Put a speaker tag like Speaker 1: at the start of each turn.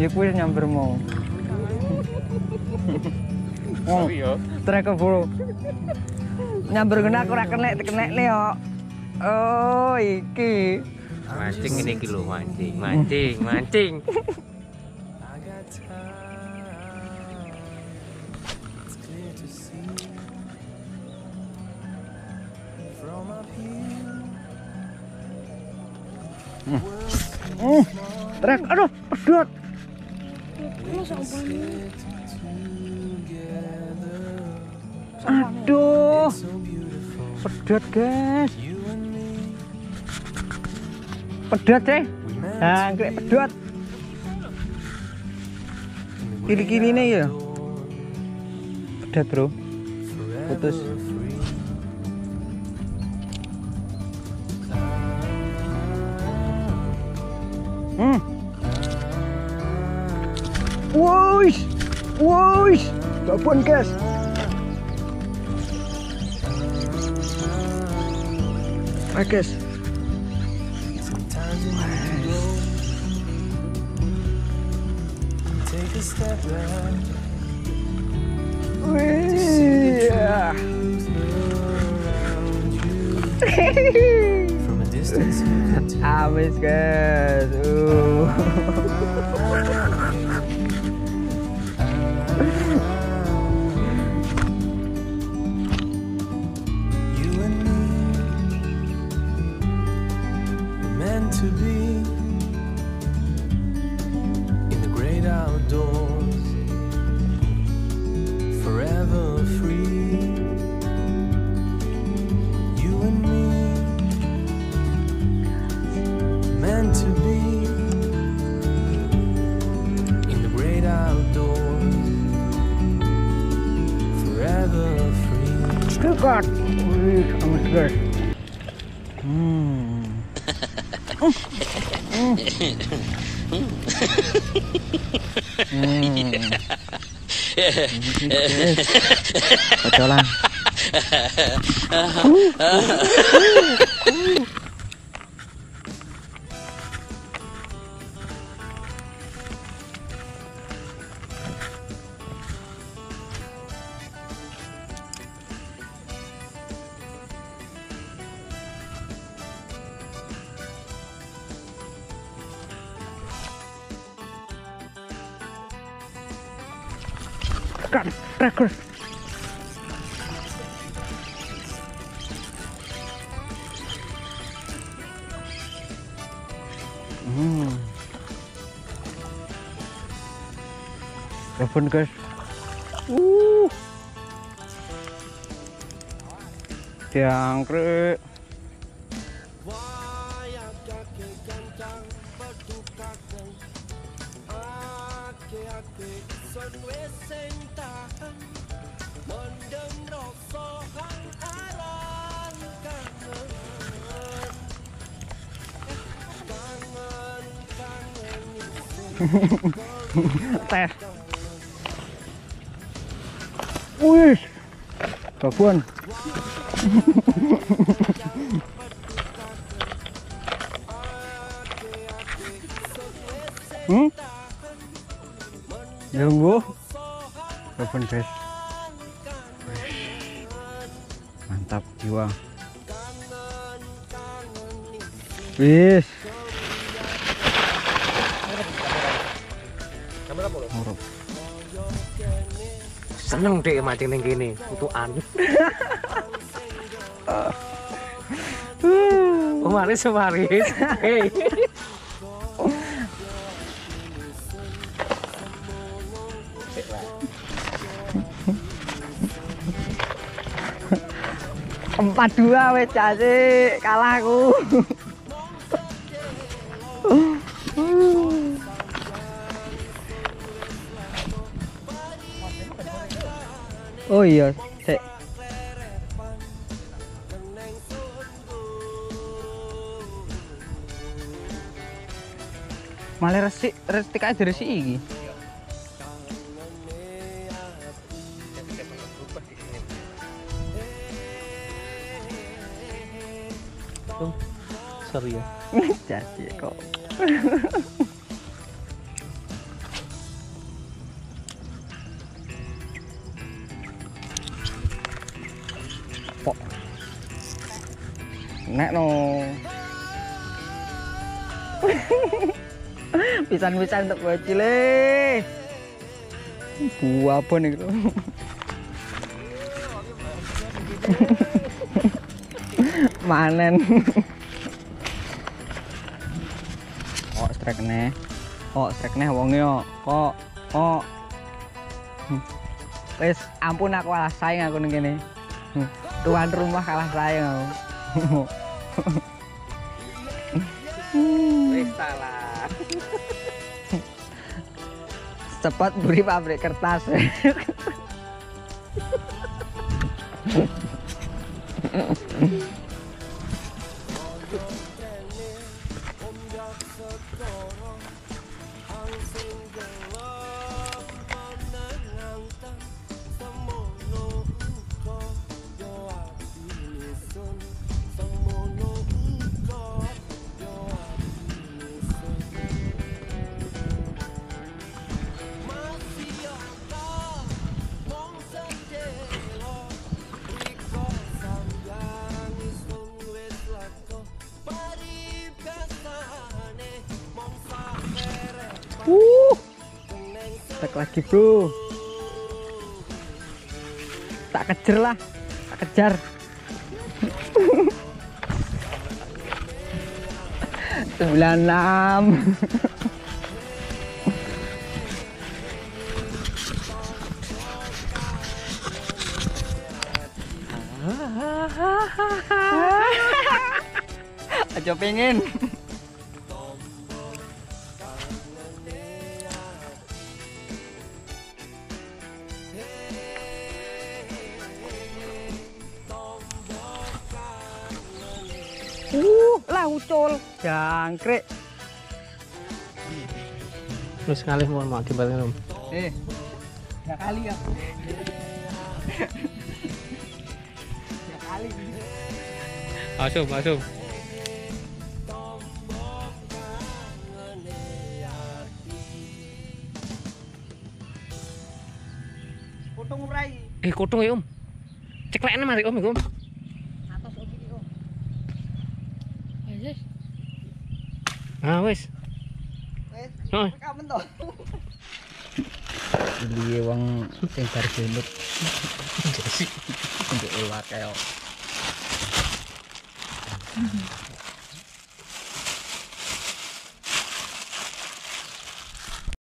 Speaker 1: dia kuwi nyamber mau. Oh, trek bro. Nyamber kena aku ora kenek ne yo. Oh, iki.
Speaker 2: Mancing ini iki lho, mancing.
Speaker 1: Trek, aduh, pedot. Aduh, pedot guys. Pedot sih, anggrek pedot. Kili-kili nih ya. Pedot bro, putus. Woish, babon guys. Guys. Habis guys.
Speaker 3: To be in the great outdoors, forever free. You and me, meant to be in the great outdoors, forever free.
Speaker 1: Good God, amat guys. Kocolan. Kan, tracker. Telepon guys. Jangkrik. Teh. Wih, babon. Jumbo, babon guys. Mantap jiwa. Wis.
Speaker 2: Seneng deh mancing ning kene, kutukan. Maris. Hei.
Speaker 1: Empat dua wes cacik kalah aku. Oh iya, sik. Malah resik aja resik iki.
Speaker 2: Tuh, seru ya.
Speaker 1: Jadi kok. Pok. Nek no. Pisan-pisan untuk bocil buah apa nih gitu. Manen. Oh strike nih wonge kok wes ampun aku kalah saing aku ning kene. Tuan rumah kalah saing aku.
Speaker 2: Wis salah.
Speaker 1: Cepat beri pabrik kertas. Tak lagi bro, tak kejar lah, tak kejar. Sembilan enam. Aja pengen. Lah ucul jangkrik.
Speaker 2: Terus sekali mau akibatnya Om.
Speaker 1: Ya kali ya. Ya kali.
Speaker 2: Masuk.
Speaker 1: Potong urai.
Speaker 2: Kotong ya Om. Cekleknya mari Om, Om.
Speaker 1: Atas iki Om.
Speaker 2: Wis. Ah wis.
Speaker 1: Wis.
Speaker 2: Oh.
Speaker 1: Kamen to. Iki wong sing bar gelut. Untuk ulah kayak.